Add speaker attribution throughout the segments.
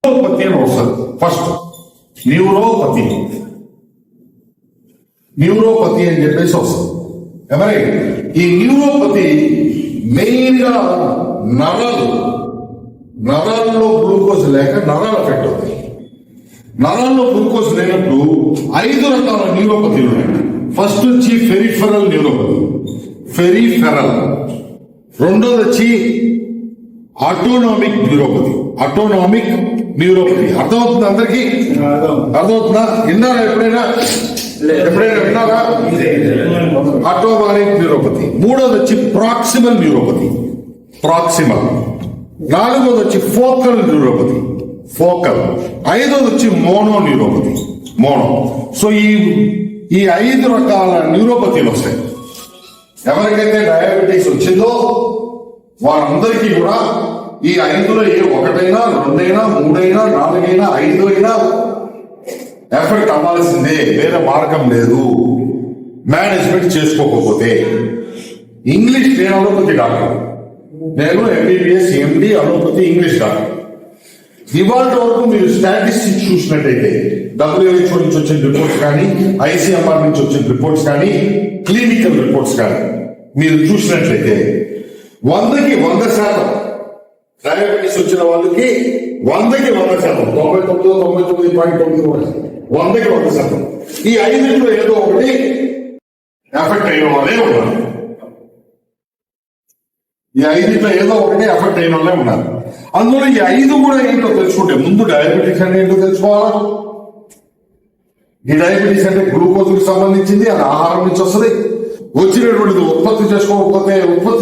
Speaker 1: Neuropathy అని వస్తుంది. First neuropathy అని చెప్పేసి వస్తుంది. ఎవరై ఈ న్యూరోపతి మెయిన్ గా నరాల్లో గ్లూకోజ్ లేక నరాలు ఎఫెక్ట్ అవుతాయి. నరాల్లో గ్లూకోజ్ లేనప్పుడు 5 రకాల న్యూరోపతిలు ఉన్నాయి. ఫస్ట్ వచ్చి పెరిఫెరల్ న్యూరోపతి, రెండోది వచ్చి ఆటోనామిక్ న్యూరోపతి. అర్థమవుతుంది అందరికి? అర్థమవుతుందా? విన్నారా ఎప్పుడైనా విన్నారా? Autonomic neuropathy. మూడోది వచ్చి ప్రాక్సిమల్ న్యూరోపతి. నాలుగోది వచ్చి ఫోకల్ న్యూరోపతి. ఐదోది వచ్చి మోనో న్యూరోపతి. సో ఈ 5 రకాల న్యూరోపతిలు వస్తాయి. ఎవరికైతే డయాబెటీస్ వచ్చిందో వారందరికీ కూడా ఈ 5లో ఏ 1అయినా 2అయినా 3అయినా 4అయినా 5 అయినా ఎఫెక్ట్ అవ్వాల్సిందే, వేరే మార్గం లేదు. మేనేజ్మెంట్ చేసుకోకపోతే ఇంగ్లీష్ నేను అలోపతి డాక్టర్, నేను MBBS MD allopathy English doctor. ఇవాళ వరకు మీరు స్టాటిస్టిక్స్ చూసినట్టయితే WHO నుంచి వచ్చిన రిపోర్ట్స్ కానీ, ICMR నుంచి వచ్చిన రిపోర్ట్స్ కానీ, క్లినికల్ రిపోర్ట్స్ కానీ మీరు చూసినట్లయితే 100కి 100% డయాబెటీస్ వచ్చిన వాళ్ళకి 100కి 100%, 99.9% 100కి 100%. ఈ 5లో ఏదో ఒకటి ఎఫెక్ట్ అయిన వాళ్ళే ఉన్నారు. అందులో ఈ 5 కూడా ఏంటో తెలుసుకుంటే ముందు డయాబెటీస్ అంటే ఏంటో తెలుసుకోవాలా. ఈ డయాబెటీస్ అంటే గ్లూకోజ్ కి సంబంధించింది, అది ఆహారం నుంచి వస్తుంది. వచ్చినటువంటిది ఉత్పత్తి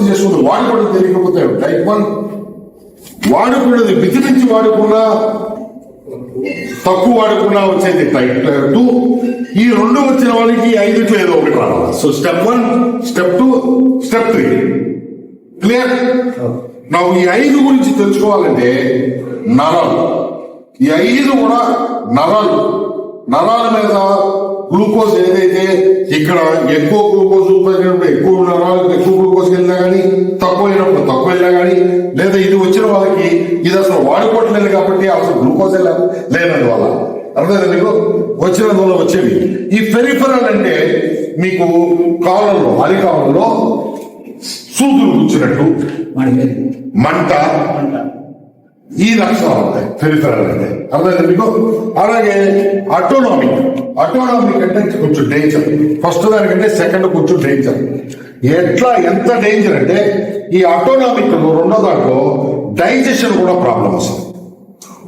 Speaker 1: చేసుకుంటే వాడుకోవడం తెలియకపోతే టైప్ 1, వాడుకున్నది మితి నుంచి వాడుకున్నా తక్కువ వాడుకున్నా వచ్చేది టైప్ 2. ఈ 2 వచ్చిన వాళ్ళకి 5లో ఏదో ఒకటి రావాలి. So step 1, step 2, step 3 clear. నాకు ఈ 5 గురించి తెలుసుకోవాలంటే ఈ 5 కూడా నరాల మీద గ్లూకోజ్ ఏదైతే ఇక్కడ ఎక్కువ గ్లూకోజ్ ఉపయోగించినప్పుడు ఎక్కువ నరాలకు ఎక్కువ గ్లూకోజ్ వెళ్ళినా కానీ, తక్కువ అయినప్పుడు తక్కువ వెళ్ళినా కానీ, లేదా ఇది వచ్చిన వాళ్ళకి ఇది అసలు వాడుకోవట్లేదు కాబట్టి అసలు గ్లూకోజ్ లేనందువల్ల, అర్థమైందా మీకు? వచ్చినందువల్ల వచ్చేవి ఈ పెరిఫెరల్ అంటే మీకు కాలంలో అరికాలంలో సూదులు కూర్చున్నట్టు మంట, ఈ లక్షణాలు ఉంటాయి పెరిఫెరల్ అంటే, అర్థమైంది మీకు? అలాగే ఆటోనామిక్ అంటే కొంచెం డేంజర్. ఫస్ట్ దానికంటే సెకండ్ కొంచెం డేంజర్. ఎంత డేంజర్ అంటే ఈ ఆటోనామిక్ రెండో దాంట్లో డైజెషన్ కూడా ప్రాబ్లం వస్తుంది.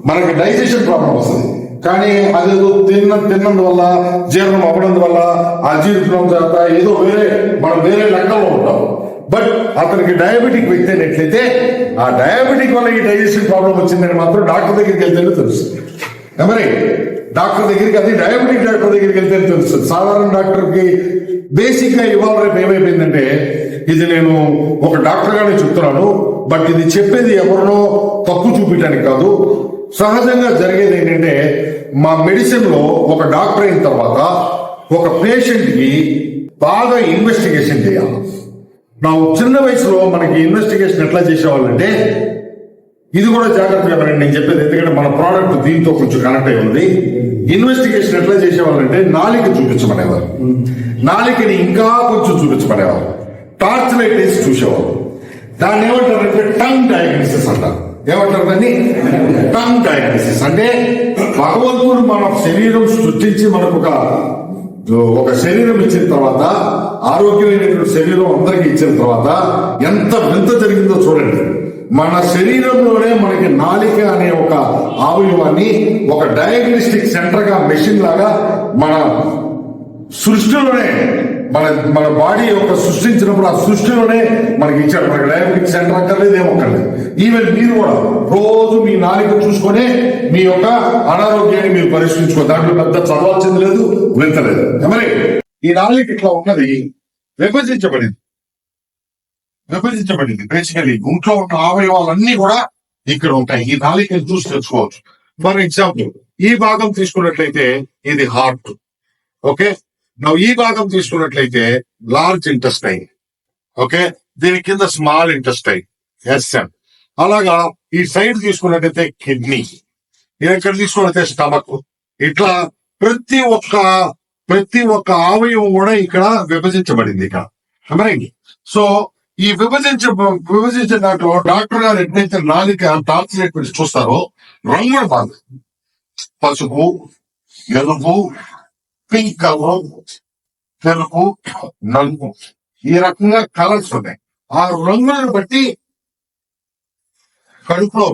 Speaker 1: మనకి డైజెషన్ ప్రాబ్లం వస్తుంది, కానీ అదేదో తిన్నందువల్ల, జీర్ణం అవ్వడందువల్ల, అజీర్ణం చేత ఏదో మనం వేరే లెక్కలో ఉంటాం. బట్ అతనికి డయాబెటిక్ వ్యక్తి అయినట్లయితే ఆ డయాబెటిక్ వల్ల ఈ డైజెషన్ ప్రాబ్లం వచ్చిందని మాత్రం డాక్టర్ దగ్గరికి వెళ్తేనే తెలుస్తుంది. మరి డాక్టర్ దగ్గరికి, అది డయాబెటిక్ డాక్టర్ దగ్గరికి వెళ్తేనే తెలుస్తుంది. సాధారణ డాక్టర్కి బేసిక్ గా ఇవాళ రేపు ఏమైపోయిందంటే, ఇది నేను ఒక డాక్టర్ గానే చెప్తున్నాను, బట్ ఇది చెప్పేది ఎవరినో తప్పు చూపించడానికి కాదు. సహజంగా జరిగేది ఏంటంటే, మా మెడిసిన్ లో ఒక డాక్టర్ అయిన తర్వాత ఒక పేషెంట్ కి బాగా ఇన్వెస్టిగేషన్ చేయాలి. నా చిన్న వయసులో మనకి ఇన్వెస్టిగేషన్ ఎట్లా చేసేవాళ్ళంటే, ఇది కూడా జాగ్రత్తగా వినండి నేను చెప్పేది, ఎందుకంటే మన ప్రోడక్ట్ దీంతో కొంచెం కనెక్ట్ అయి ఉంది. ఇన్వెస్టిగేషన్ ఎట్లా చేసేవాళ్ళంటే నాలిక చూపించమనేవారు, నాలికని ఇంకా కొంచెం చూపించమనేవారు, టార్చ్ లైట్ వేసి చూసేవారు. దాన్ని ఏమంటారంటే టంగ్ డయాగ్నోసిస్ అంటారు. ఏమంటారు దాన్ని? Tongue diagnosis. అంటే భగవంతుడు మన శరీరం సృష్టించి మనకు ఒక శరీరం ఇచ్చిన తర్వాత, ఆరోగ్యమైనటువంటి శరీరం అందరికీ ఇచ్చిన తర్వాత ఎంత వింత జరిగిందో చూడండి. మన శరీరంలోనే మనకి నాలిక అనే ఒక అవయవాన్ని ఒక డయాగ్నోస్టిక్ సెంటర్ గా, మెషిన్ లాగా మన సృష్టిలోనే, మన బాడీ యొక్క సృష్టించినప్పుడు ఆ సృష్టిలోనే మనకి ఇచ్చాడు. మనకి డయాబెటిక్ సెంటర్ అక్కర్లేదు, ఏమక్కర్లేదు. ఈవెన్ మీరు కూడా రోజు మీ నాలిక చూసుకొని మీ యొక్క అనారోగ్యాన్ని మీరు పరిష్కరించుకో. దాంట్లో పెద్ద చదవాల్సింది లేదు, వింతలేదు. మరి ఈ నాలిక ఇట్లా ఉన్నది విభజించబడింది. బేసికలీ ఇంట్లో ఉన్న అవయవాలన్నీ కూడా ఇక్కడ ఉంటాయి. ఈ నాలికని చూసి తెలుసుకోవచ్చు. ఫర్ ఎగ్జాంపుల్ ఈ భాగం తీసుకున్నట్లయితే ఇది హార్ట్. ఓకే, ఈ భాగం తీసుకున్నట్లయితే లార్జ్ ఇంటెస్టైన్. ఓకే, దీని కింద స్మాల్ ఇంటెస్టైన్, SM. అలాగా ఈ సైడ్ తీసుకున్నట్లయితే కిడ్నీ, ఎక్కడ తీసుకుని స్టమక్. ఇట్లా ప్రతి ఒక్క అవయవం కూడా ఇక్కడ విభజించబడింది ఇక్కడ. అమరైంది. సో ఈ విభజించిన దాంట్లో డాక్టర్ గారు ఎప్పుడైతే నాలిక టార్చ్ చూస్తారో రంగుల బాధ పసుపు, ఎరుపు, పింక్ కలర్, తెలుపు, నలుపు ఈ రకంగా కలర్స్ ఉన్నాయి. ఆ రంగులను బట్టి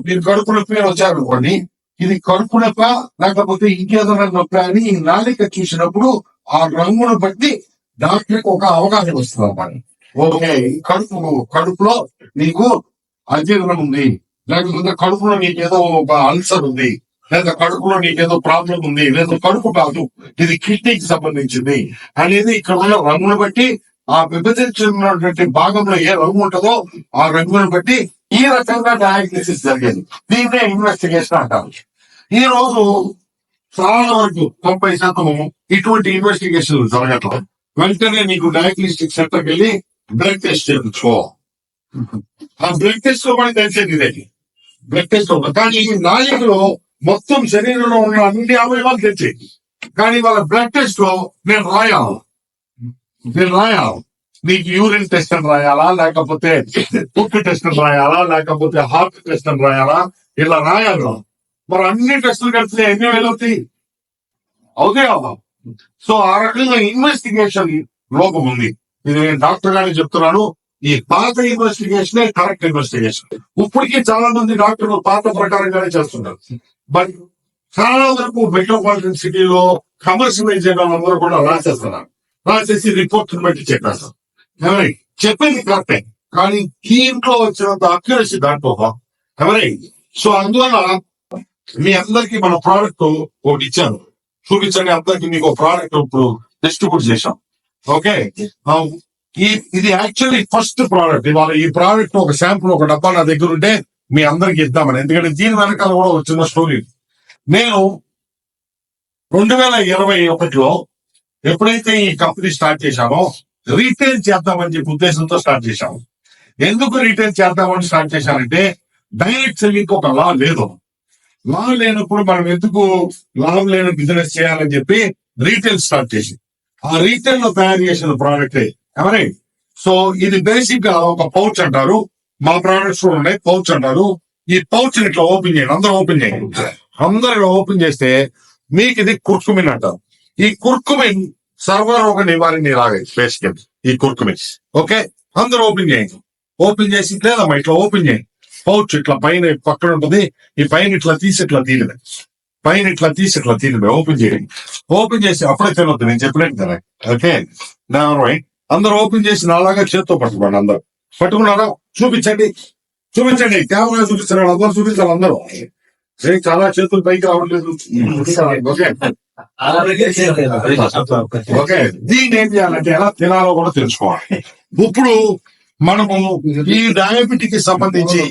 Speaker 1: మీరు కడుపు నొప్పి వచ్చారనుకోండి, ఇది కడుపు నొప్ప లేకపోతే ఇంకేదైనా నొప్పి అని ఈ నాలిక చూసినప్పుడు ఆ రంగును బట్టి డాక్టర్కి ఒక అవగాహన వస్తుంది అన్నమాట. ఓకే, కడుపులో నీకు అజీర్ణం ఉంది, లేకపోతే కడుపులో నీకేదో ఒక అల్సర్ ఉంది, లేదా కడుపులో నీకేదో ప్రాబ్లం ఉంది, లేదా కడుపు కాదు ఇది కిడ్నీకి సంబంధించింది అనేది ఇక్కడ ఉన్న రంగును బట్టి, ఆ విభజించినటువంటి భాగంలో ఏ రంగు ఉంటుందో ఆ రంగును బట్టి ఈ రకంగా డయాగ్నోసిస్ జరిగేది. దీన్నే ఇన్వెస్టిగేషన్ అంటారు. ఈ రోజు చాలా వరకు 90% ఇటువంటి ఇన్వెస్టిగేషన్ జరగట్లేదు. వెంటనే నీకు డయాగ్నోస్టిక్ సెంటర్కి వెళ్ళి బ్లడ్ టెస్ట్ చేయించుకో. ఆ బ్లడ్ టెస్ట్ లో కూడా తెలిసేది ఇదే, బ్లడ్ టెస్ట్. కానీ నాలుగులో మొత్తం శరీరంలో ఉన్న అన్ని అవయవాలు తెలిసేది. కానీ వాళ్ళ బ్లడ్ టెస్ట్ లో నేను రాయాలి, నీకు యూరిన్ టెస్ట్ అని రాయాలా, లేకపోతే ఉక్కు టెస్ట్ అని రాయాలా, లేకపోతే హార్ట్ టెస్ట్ అని రాయాలా, ఇలా రాయాలి. మరి అన్ని టెస్టులు కలిసి ఎన్ని వేలు అవుతాయి? సో ఆ రకంగా ఇన్వెస్టిగేషన్ లోపం ఉంది. ఇది నేను డాక్టర్ గారిని చెప్తున్నాను. ఈ పాత ఇన్వెస్టిగేషన్ కరెక్ట్ ఇన్వెస్టిగేషన్. ఇప్పటికీ చాలా మంది డాక్టర్లు పాత ప్రకారంగానే చేస్తున్నారు. బట్ చాలా వరకు మెట్రోపాలిటన్ సిటీలో కమర్షియలైజ్ చేయడం అందరూ కూడా రాసేసి రిపోర్ట్ బట్టి చెప్పేస్తారు. చెప్పింది కరెక్టే, కానీ దీంట్లో వచ్చినంత అక్యురసీ దాంట్లో సో అందువల్ల మీ అందరికి మన ప్రోడక్ట్ ఒకటి ఇచ్చాను, చూపించండి. అందరికి మీకు ప్రోడక్ట్ ఇప్పుడు డిస్ట్రిబ్యూట్ చేశాం. ఓకే, ఇది యాక్చువల్లీ ఫస్ట్ ప్రోడక్ట్. ఇవాళ ఈ ప్రోడక్ట్ ఒక శాంపుల్ ఒక డబ్బా నా దగ్గర ఉంటే మీ అందరికి ఇద్దామని. ఎందుకంటే దీని వెనకాల కూడా ఒక చిన్న స్టోరీ. నేను 2021లో ఎప్పుడైతే ఈ కంపెనీ స్టార్ట్ చేశామో రీటైల్ చేద్దామని చెప్పి ఉద్దేశంతో స్టార్ట్ చేశాము. ఎందుకు రీటైల్ చేద్దామని స్టార్ట్ చేశానంటే డైరెక్ట్ సెల్లింగ్ ఒక లా లేదు. లా లేనప్పుడు మనం ఎందుకు లాభం లేని బిజినెస్ చేయాలని చెప్పి రీటైల్ స్టార్ట్ చేసి ఆ రీటైల్ లో తయారు చేసిన ప్రోడక్టే. సో ఇది బేసిక్ గా ఒక పౌచ్ అంటారు. మా ప్రోడక్ట్స్ కూడా ఉన్నాయి, పౌచ్ అంటారు. ఈ పౌచ్ ఇట్లా ఓపెన్ చేయండి, అందరూ ఓపెన్ చేయండి. అందరూ ఓపెన్ చేస్తే మీకు ఇది కుర్కుమిన్ అంటారు. ఈ కుర్కుమిన్ సర్వరోగ నివారణ లాగా బేసిక్ ఈ కుర్కుమిన్. ఓకే, అందరూ ఓపెన్ చేయండి. ఓపెన్ చేసి లేదమ్మా ఇట్లా ఓపెన్ చేయండి. పౌచ్ ఇట్లా పైన పక్కన ఉంటుంది. ఈ పైన ఇట్లా తీసి ఇట్లా తీయలేదు, పైన ఇట్లా తీసి ఇట్లా తీయలేదు. ఓపెన్ చేయండి. ఓపెన్ చేసి అప్పుడే తెలియదు, నేను చెప్పలేదు కదా. ఓకే, అందరూ ఓపెన్ చేసి నాలాగా చేత్తో పట్టుకోండి. అందరూ పట్టుకున్నారా? చూపించండి. కెమెరా చూపిస్తున్నారు, అందరూ చూపించాలి. అందరూ చాలా చేతులు పైకి రావట్లేదు. ఓకే, దీన్ని ఏం చేయాలంటే ఎలా తినాలో కూడా తెలుసుకోవాలి. ఇప్పుడు మనము ఈ డయాబెటిక్ కి సంబంధించి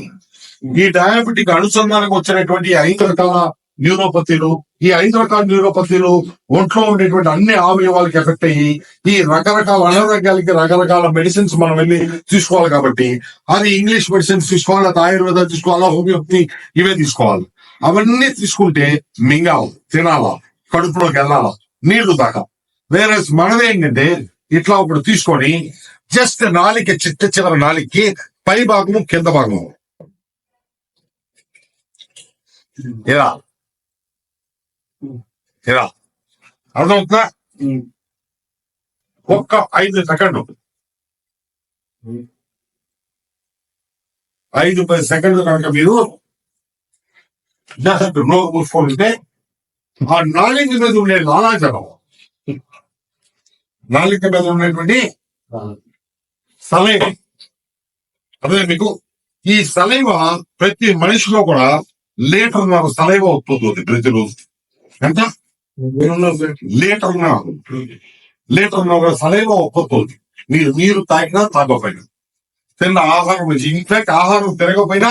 Speaker 1: ఈ డయాబెటిక్ అనుసంధానికి వచ్చినటువంటి 5 రకాల న్యూరోపతిలు, ఈ 5 రకాల న్యూరోపతిలు ఒంట్లో ఉండేటువంటి అన్ని అవయవాలకి ఎఫెక్ట్ అయ్యి ఈ రకరకాల అనారోగ్యాలకి రకరకాల మెడిసిన్స్ మనం వెళ్ళి తీసుకోవాలి. కాబట్టి అది ఇంగ్లీష్ మెడిసిన్స్ తీసుకోవాలి, అది ఆయుర్వేద తీసుకోవాలా, హోమియోపతి ఇవే తీసుకోవాలి. అవన్నీ తీసుకుంటే మింగావు, తినాలా, కడుపులోకి వెళ్ళాలా, నీళ్లు దాకా. వేరే మనది ఏంటంటే ఇట్లా ఇప్పుడు తీసుకొని జస్ట్ నాలిక చివరి నాలికి పై భాగము కింద భాగము ఇలా అర్థమవుతుందా? ఒక్క 5 సెకండ్లు 5-10 సెకండ్లు కనుక మీరు నోరు మూసుకుంటే ఆ నాలిక మీద ఉండే లాలాజలం, నాలిక మీద ఉండేటువంటి సలైవ, అదే మీకు ఈ సలైవ ప్రతి మనిషిలో కూడా 1 లీటర్ సలైవ ఉత్పత్తి ప్రతిరోజు. ఎంత? 1 లీటర్ సలైవ ఉత్పత్తి. మీరు తాగినా తాగకపోయినా, తిన్న ఆహారం నుంచి, ఇన్ఫాక్ట్ ఆహారం తిరగకపోయినా